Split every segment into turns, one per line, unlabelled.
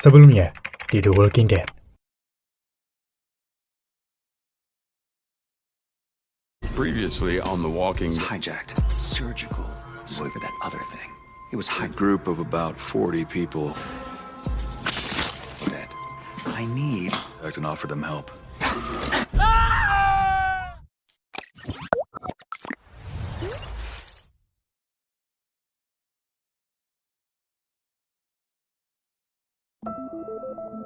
Sebelumnya, di The Walking Dead.
Previously on The Walking
It was
Dead.
hijacked. Surgical. Whatever that other thing. It was
A group of about 40 people
dead. I need
I can offer them help.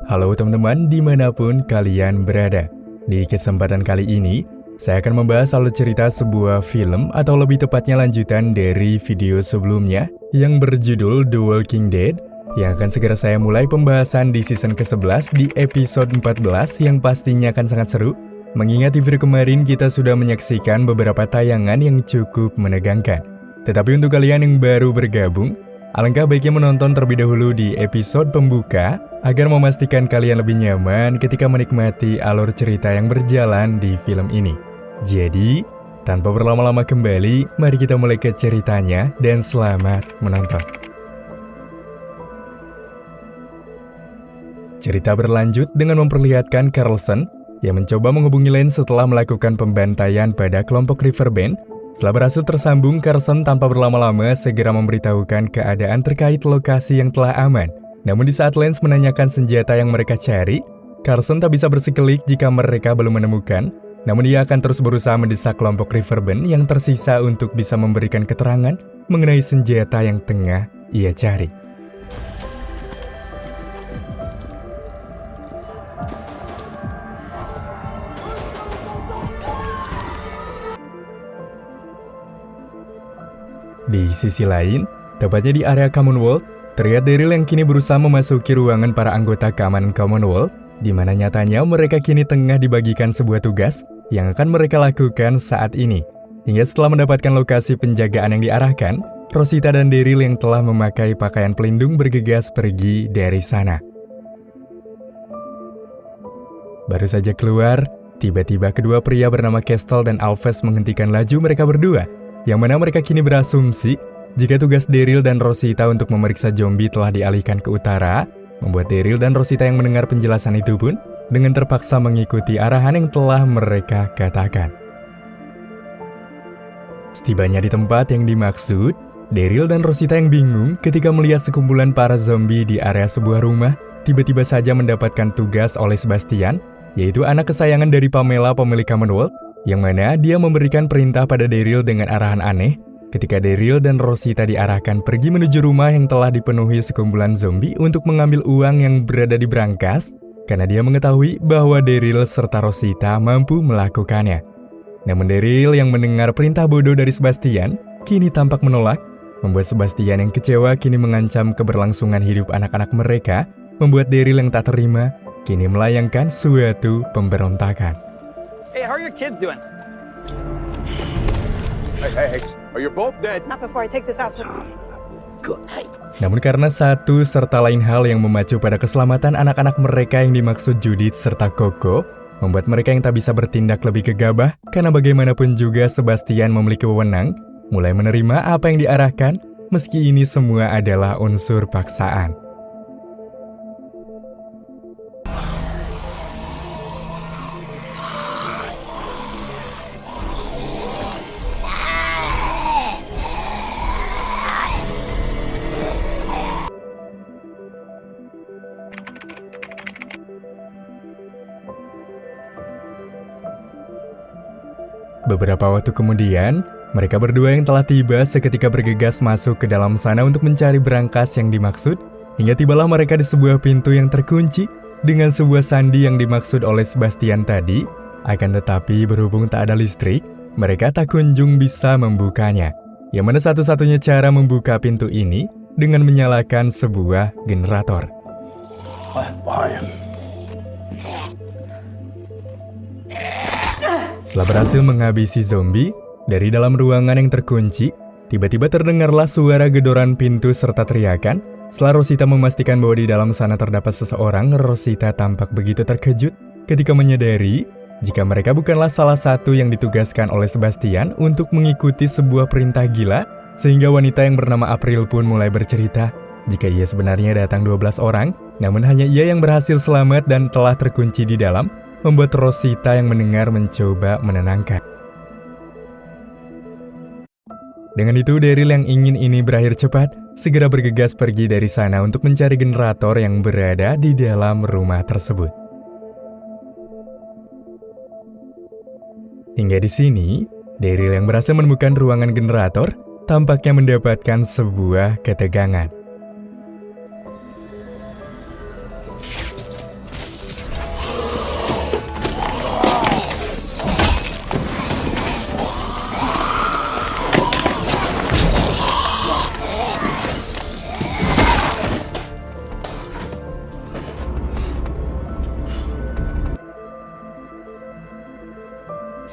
Halo teman-teman dimanapun kalian berada. Di kesempatan kali ini, saya akan membahas alur cerita sebuah film atau lebih tepatnya lanjutan dari video sebelumnya yang berjudul The Walking Dead yang akan segera saya mulai pembahasan di season ke-11 di episode 14 yang pastinya akan sangat seru. Mengingat di video kemarin kita sudah menyaksikan beberapa tayangan yang cukup menegangkan. Tetapi untuk kalian yang baru bergabung, alangkah baiknya menonton terlebih dahulu di episode pembuka agar memastikan kalian lebih nyaman ketika menikmati alur cerita yang berjalan di film ini. Jadi, tanpa berlama-lama kembali, mari kita mulai ke ceritanya dan selamat menonton. Cerita berlanjut dengan memperlihatkan Carlson yang mencoba menghubungi Lane setelah melakukan pembantaian pada kelompok Riverbend. Setelah berhasil tersambung, Carlson tanpa berlama-lama segera memberitahukan keadaan terkait lokasi yang telah aman. Namun di saat Lance menanyakan senjata yang mereka cari, Carlson tak bisa bersikelik jika mereka belum menemukan. Namun dia akan terus berusaha mendesak kelompok Riverbend yang tersisa untuk bisa memberikan keterangan mengenai senjata yang tengah ia cari. Di sisi lain, tepatnya di area Commonwealth, terlihat Daryl yang kini berusaha memasuki ruangan para anggota keamanan Commonwealth, di mana nyatanya mereka kini tengah dibagikan sebuah tugas yang akan mereka lakukan saat ini. Hingga setelah mendapatkan lokasi penjagaan yang diarahkan, Rosita dan Daryl yang telah memakai pakaian pelindung bergegas pergi dari sana. Baru saja keluar, tiba-tiba kedua pria bernama Kestel dan Alves menghentikan laju mereka berdua, yang mana mereka kini berasumsi jika tugas Daryl dan Rosita untuk memeriksa zombie telah dialihkan ke utara, membuat Daryl dan Rosita yang mendengar penjelasan itu pun dengan terpaksa mengikuti arahan yang telah mereka katakan. Setibanya di tempat yang dimaksud, Daryl dan Rosita yang bingung ketika melihat sekumpulan para zombie di area sebuah rumah tiba-tiba saja mendapatkan tugas oleh Sebastian, yaitu anak kesayangan dari Pamela pemilik Commonwealth, yang mana dia memberikan perintah pada Daryl dengan arahan aneh ketika Daryl dan Rosita diarahkan pergi menuju rumah yang telah dipenuhi sekumpulan zombie untuk mengambil uang yang berada di brankas karena dia mengetahui bahwa Daryl serta Rosita mampu melakukannya. Namun Daryl yang mendengar perintah bodoh dari Sebastian kini tampak menolak, membuat Sebastian yang kecewa kini mengancam keberlangsungan hidup anak-anak mereka, membuat Daryl yang tak terima kini melayangkan suatu pemberontakan.
Hey, how are your kids doing?
Hey, are you both dead?
Not before I take this out.
Namun karena satu serta lain hal yang memacu pada keselamatan anak-anak mereka yang dimaksud Judith serta Coco, membuat mereka yang tak bisa bertindak lebih gegabah karena bagaimanapun juga Sebastian memiliki wewenang, mulai menerima apa yang diarahkan meski ini semua adalah unsur paksaan. Beberapa waktu kemudian, mereka berdua yang telah tiba seketika bergegas masuk ke dalam sana untuk mencari brankas yang dimaksud, hingga tibalah mereka di sebuah pintu yang terkunci dengan sebuah sandi yang dimaksud oleh Sebastian tadi. Akan tetapi berhubung tak ada listrik, mereka tak kunjung bisa membukanya. Yang mana satu-satunya cara membuka pintu ini dengan menyalakan sebuah generator. Setelah berhasil menghabisi zombie, dari dalam ruangan yang terkunci, tiba-tiba terdengarlah suara gedoran pintu serta teriakan. Setelah Rosita memastikan bahwa di dalam sana terdapat seseorang, Rosita tampak begitu terkejut ketika menyadari jika mereka bukanlah salah satu yang ditugaskan oleh Sebastian untuk mengikuti sebuah perintah gila, sehingga wanita yang bernama April pun mulai bercerita jika ia sebenarnya datang 12 orang, namun hanya ia yang berhasil selamat dan telah terkunci di dalam, membuat Rosita yang mendengar mencoba menenangkan. Dengan itu, Daryl yang ingin ini berakhir cepat, segera bergegas pergi dari sana untuk mencari generator yang berada di dalam rumah tersebut. Hingga di sini, Daryl yang berhasil menemukan ruangan generator tampaknya mendapatkan sebuah ketegangan.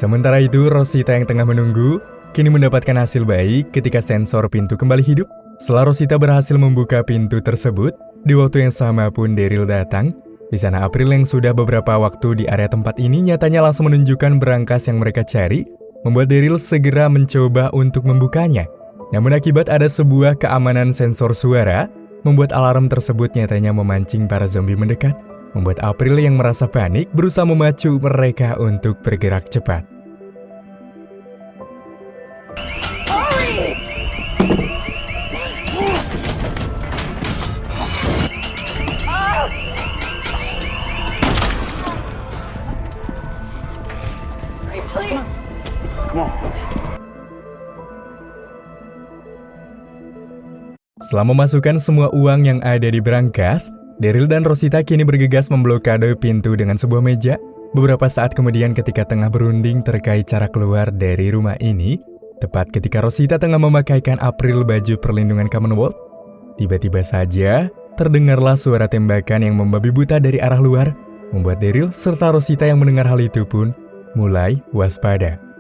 Sementara itu, Rosita yang tengah menunggu, kini mendapatkan hasil baik ketika sensor pintu kembali hidup. Setelah Rosita berhasil membuka pintu tersebut, di waktu yang sama pun Daryl datang. Di sana April yang sudah beberapa waktu di area tempat ini nyatanya langsung menunjukkan berangkas yang mereka cari, membuat Daryl segera mencoba untuk membukanya. Namun akibat ada sebuah keamanan sensor suara, membuat alarm tersebut nyatanya memancing para zombie mendekat, membuat April yang merasa panik berusaha memacu mereka untuk bergerak cepat. Setelah memasukkan semua uang yang ada di berangkas, Daryl dan Rosita kini bergegas memblokade pintu dengan sebuah meja. Beberapa saat kemudian ketika tengah berunding terkait cara keluar dari rumah ini, tepat ketika Rosita tengah memakaikan April baju perlindungan Commonwealth, tiba-tiba saja terdengarlah suara tembakan yang membabi buta dari arah luar, membuat Daryl serta Rosita yang mendengar hal itu pun mulai waspada.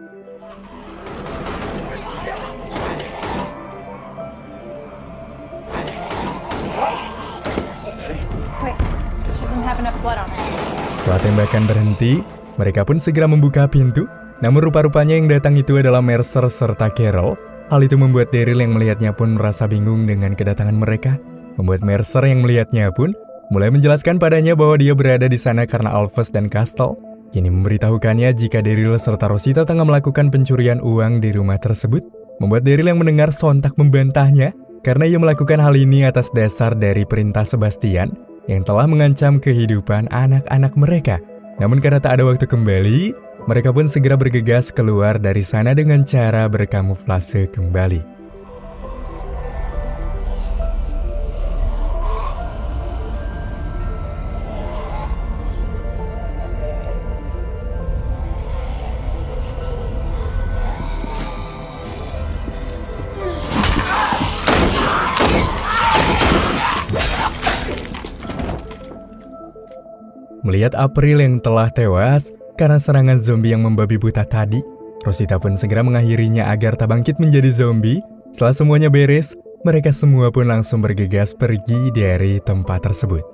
Setelah tembakan berhenti, mereka pun segera membuka pintu. Namun rupa-rupanya yang datang itu adalah Mercer serta Carol. Hal itu membuat Daryl yang melihatnya pun merasa bingung dengan kedatangan mereka. Membuat Mercer yang melihatnya pun mulai menjelaskan padanya bahwa dia berada di sana karena Alphys dan Castle. Kini memberitahukannya jika Daryl serta Rosita tengah melakukan pencurian uang di rumah tersebut. Membuat Daryl yang mendengar sontak membantahnya karena ia melakukan hal ini atas dasar dari perintah Sebastian yang telah mengancam kehidupan anak-anak mereka. Namun karena tak ada waktu kembali, mereka pun segera bergegas keluar dari sana dengan cara berkamuflase kembali. Melihat April yang telah tewas karena serangan zombie yang membabi buta tadi, Rosita pun segera mengakhirinya agar tak bangkit menjadi zombie. Setelah semuanya beres, mereka semua pun langsung bergegas pergi dari tempat tersebut.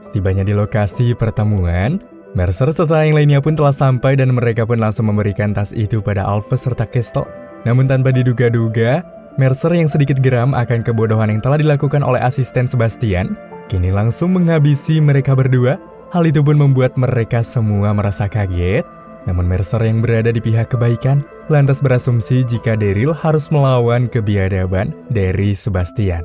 Setibanya di lokasi pertemuan, Mercer serta yang lainnya pun telah sampai dan mereka pun langsung memberikan tas itu pada Alphys serta Castle. Namun tanpa diduga-duga, Mercer yang sedikit geram akan kebodohan yang telah dilakukan oleh asisten Sebastian, kini langsung menghabisi mereka berdua. Hal itu pun membuat mereka semua merasa kaget. Namun Mercer yang berada di pihak kebaikan, lantas berasumsi jika Daryl harus melawan kebiadaban dari Sebastian.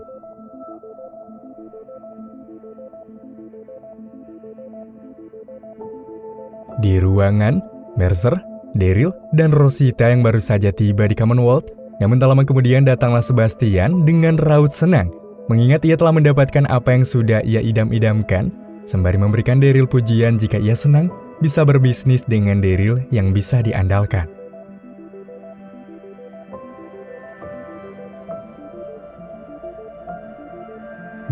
Di ruangan, Mercer, Daryl, dan Rosita yang baru saja tiba di Commonwealth. Namun tak lama kemudian datanglah Sebastian dengan raut senang, mengingat ia telah mendapatkan apa yang sudah ia idam-idamkan, sembari memberikan Daryl pujian jika ia senang bisa berbisnis dengan Daryl yang bisa diandalkan.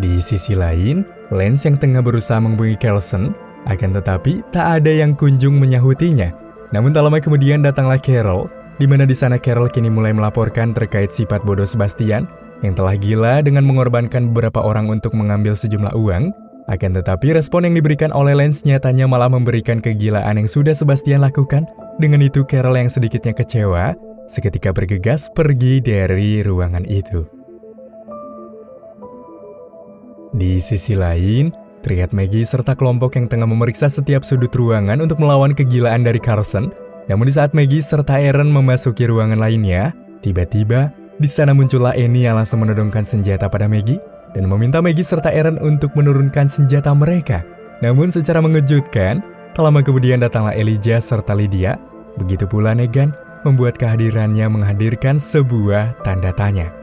Di sisi lain, Lance yang tengah berusaha menghubungi Kelson, akan tetapi tak ada yang kunjung menyahutinya. Namun tak lama kemudian datanglah Carol, di mana di sana Carol kini mulai melaporkan terkait sifat bodoh Sebastian yang telah gila dengan mengorbankan beberapa orang untuk mengambil sejumlah uang. Akan tetapi respon yang diberikan oleh Lance nyatanya malah memberikan kegilaan yang sudah Sebastian lakukan. Dengan itu Carol yang sedikitnya kecewa, seketika bergegas pergi dari ruangan itu. Di sisi lain, terlihat Maggie serta kelompok yang tengah memeriksa setiap sudut ruangan untuk melawan kegilaan dari Carson. Namun di saat Maggie serta Aaron memasuki ruangan lainnya, tiba-tiba di sana muncullah Annie yang langsung menodongkan senjata pada Maggie dan meminta Maggie serta Aaron untuk menurunkan senjata mereka. Namun secara mengejutkan, tak lama kemudian datanglah Elijah serta Lydia. Begitu pula Negan membuat kehadirannya menghadirkan sebuah tanda tanya.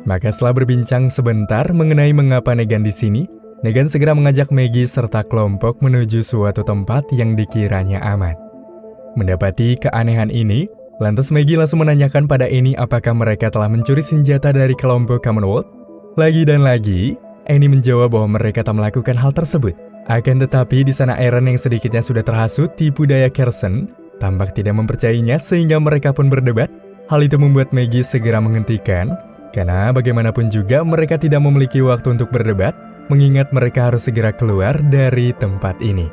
Maka setelah berbincang sebentar mengenai mengapa Negan di sini, Negan segera mengajak Maggie serta kelompok menuju suatu tempat yang dikiranya aman. Mendapati keanehan ini, lantas Maggie langsung menanyakan pada Annie apakah mereka telah mencuri senjata dari kelompok Commonwealth. Lagi dan lagi, Annie menjawab bahwa mereka tak melakukan hal tersebut. Akan tetapi di sana Aaron yang sedikitnya sudah terhasut tipu daya Carson, tampak tidak mempercayainya sehingga mereka pun berdebat. Hal itu membuat Maggie segera menghentikan, karena bagaimanapun juga mereka tidak memiliki waktu untuk berdebat, mengingat mereka harus segera keluar dari tempat ini.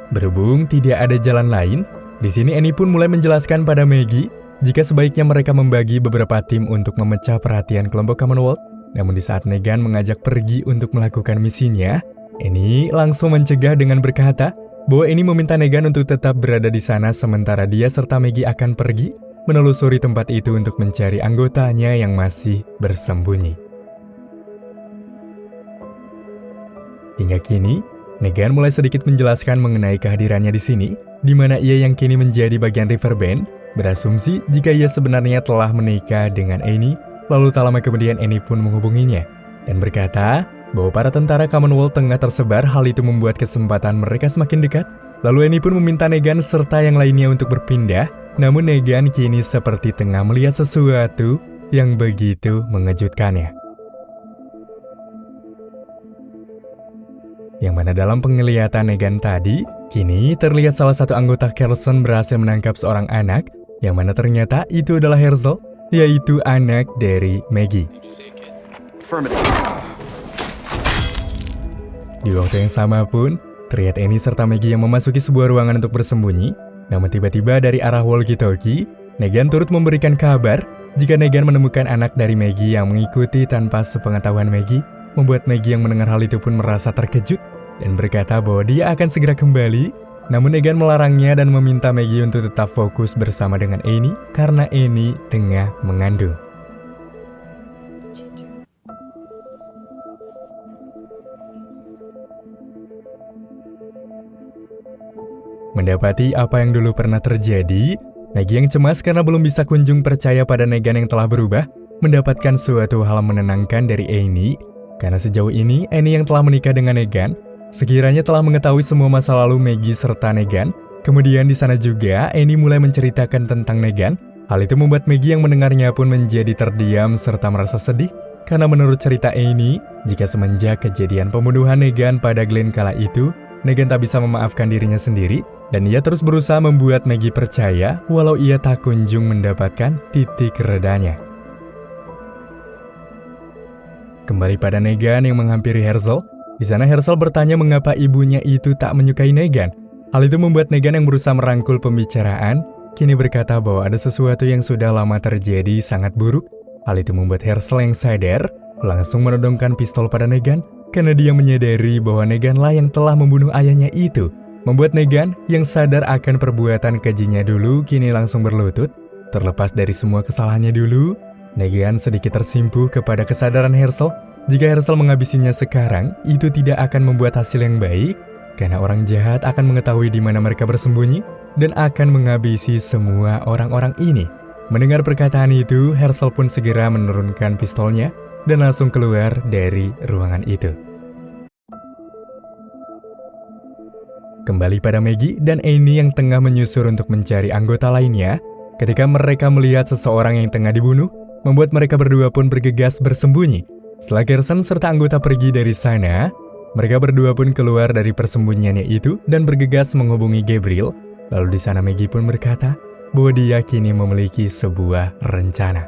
Berhubung tidak ada jalan lain, di sini Annie pun mulai menjelaskan pada Maggie jika sebaiknya mereka membagi beberapa tim untuk memecah perhatian kelompok Commonwealth. Namun di saat Negan mengajak pergi untuk melakukan misinya, Annie langsung mencegah dengan berkata bahwa Annie meminta Negan untuk tetap berada di sana sementara dia serta Maggie akan pergi menelusuri tempat itu untuk mencari anggotanya yang masih bersembunyi. Hingga kini, Negan mulai sedikit menjelaskan mengenai kehadirannya di sini, di mana ia yang kini menjadi bagian Riverbend, berasumsi jika ia sebenarnya telah menikah dengan Annie, lalu tak lama kemudian Annie pun menghubunginya, dan berkata bahwa para tentara Commonwealth tengah tersebar. Hal itu membuat kesempatan mereka semakin dekat. Lalu Annie pun meminta Negan serta yang lainnya untuk berpindah, namun Negan kini seperti tengah melihat sesuatu yang begitu mengejutkannya. Yang mana dalam penglihatan Negan tadi, kini terlihat salah satu anggota Carson berhasil menangkap seorang anak, yang mana ternyata itu adalah Herschel, yaitu anak dari Maggie. Di waktu yang sama pun, terlihat Annie serta Maggie yang memasuki sebuah ruangan untuk bersembunyi, namun tiba-tiba dari arah walkie-talkie, Negan turut memberikan kabar jika Negan menemukan anak dari Maggie yang mengikuti tanpa sepengetahuan Maggie. Membuat Maggie yang mendengar hal itu pun merasa terkejut dan berkata bahwa dia akan segera kembali. Namun Negan melarangnya dan meminta Maggie untuk tetap fokus bersama dengan Annie karena Annie tengah mengandung. Mendapati apa yang dulu pernah terjadi, Maggie yang cemas karena belum bisa kunjung percaya pada Negan yang telah berubah, mendapatkan suatu hal menenangkan dari Annie. Karena sejauh ini, Annie yang telah menikah dengan Negan, sekiranya telah mengetahui semua masa lalu Maggie serta Negan. Kemudian di sana juga, Annie mulai menceritakan tentang Negan. Hal itu membuat Maggie yang mendengarnya pun menjadi terdiam serta merasa sedih. Karena menurut cerita Annie, jika semenjak kejadian pembunuhan Negan pada Glen kala itu, Negan tak bisa memaafkan dirinya sendiri, dan ia terus berusaha membuat Maggie percaya walau ia tak kunjung mendapatkan titik redanya. Kembali pada Negan yang menghampiri Herschel. Di sana Herschel bertanya mengapa ibunya itu tak menyukai Negan. Hal itu membuat Negan yang berusaha merangkul pembicaraan, kini berkata bahwa ada sesuatu yang sudah lama terjadi sangat buruk. Hal itu membuat Herschel yang sadar, langsung menodongkan pistol pada Negan, karena dia menyadari bahwa Neganlah yang telah membunuh ayahnya itu. Membuat Negan yang sadar akan perbuatan kejinya dulu, kini langsung berlutut. Terlepas dari semua kesalahannya dulu, Negan sedikit tersimpuh kepada kesadaran Herschel. Jika Herschel menghabisinya sekarang, itu tidak akan membuat hasil yang baik, karena orang jahat akan mengetahui di mana mereka bersembunyi dan akan menghabisi semua orang-orang ini. Mendengar perkataan itu, Herschel pun segera menurunkan pistolnya dan langsung keluar dari ruangan itu. Kembali pada Maggie dan Annie yang tengah menyusur untuk mencari anggota lainnya, ketika mereka melihat seseorang yang tengah dibunuh, membuat mereka berdua pun bergegas bersembunyi. Setelah Carson serta anggota pergi dari sana, mereka berdua pun keluar dari persembunyiannya itu dan bergegas menghubungi Gabriel. Lalu di sana Maggie pun berkata bahwa dia kini memiliki sebuah rencana.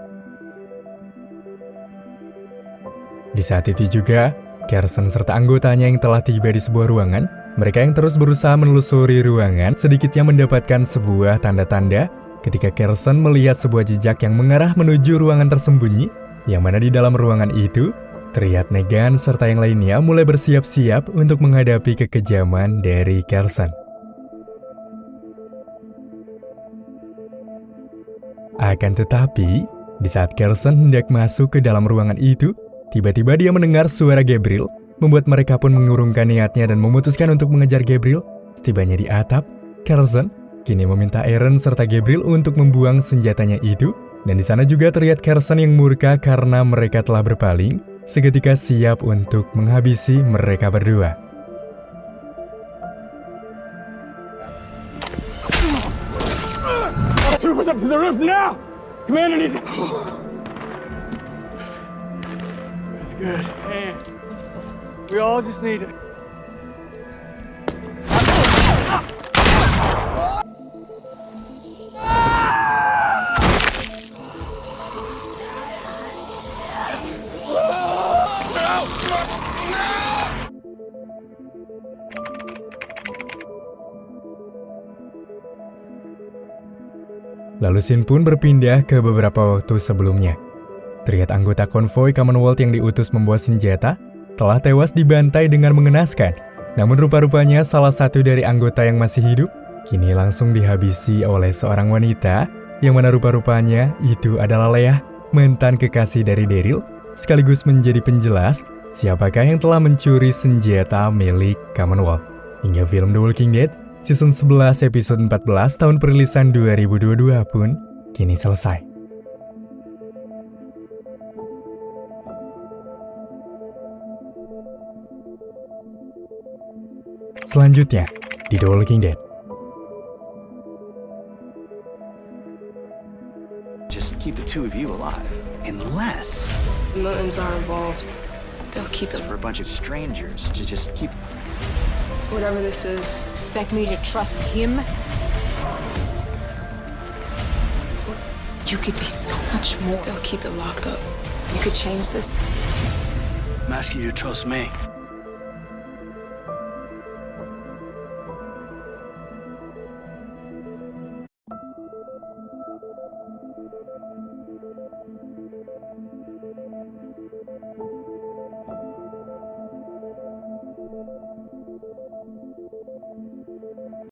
Di saat itu juga, Carson serta anggotanya yang telah tiba di sebuah ruangan, mereka yang terus berusaha menelusuri ruangan sedikitnya mendapatkan sebuah tanda-tanda ketika Carson melihat sebuah jejak yang mengarah menuju ruangan tersembunyi, yang mana di dalam ruangan itu, terlihat Negan serta yang lainnya mulai bersiap-siap untuk menghadapi kekejaman dari Carson. Akan tetapi, di saat Carson hendak masuk ke dalam ruangan itu, tiba-tiba dia mendengar suara Gabriel, membuat mereka pun mengurungkan niatnya dan memutuskan untuk mengejar Gabriel. Setibanya di atap, Carson kini meminta Aaron serta Gabriel untuk membuang senjatanya itu, dan di sana juga terlihat Carson yang murka karena mereka telah berpaling, seketika siap untuk menghabisi mereka berdua.
Troopers up to the roof now! Commander needs... That's good. Man, we all just need it.
Lalu scene pun berpindah ke beberapa waktu sebelumnya. Terlihat anggota konvoi Commonwealth yang diutus membawa senjata telah tewas dibantai dengan mengenaskan. Namun rupa-rupanya salah satu dari anggota yang masih hidup kini langsung dihabisi oleh seorang wanita yang mana rupa-rupanya itu adalah Leah, mantan kekasih dari Daryl, sekaligus menjadi penjelas siapakah yang telah mencuri senjata milik Commonwealth. Hingga film The Walking Dead Season 11 episode 14 tahun perilisan 2022 pun kini selesai. Selanjutnya, di The Walking Dead.
Just keep the two of you alive. Unless
The Mutants are involved. They'll keep it.
we're a bunch of strangers to just keep...
Whatever this is.
Expect me to trust him?
You could be so much more. They'll keep it locked up. You could change this.
I'm asking you to trust me.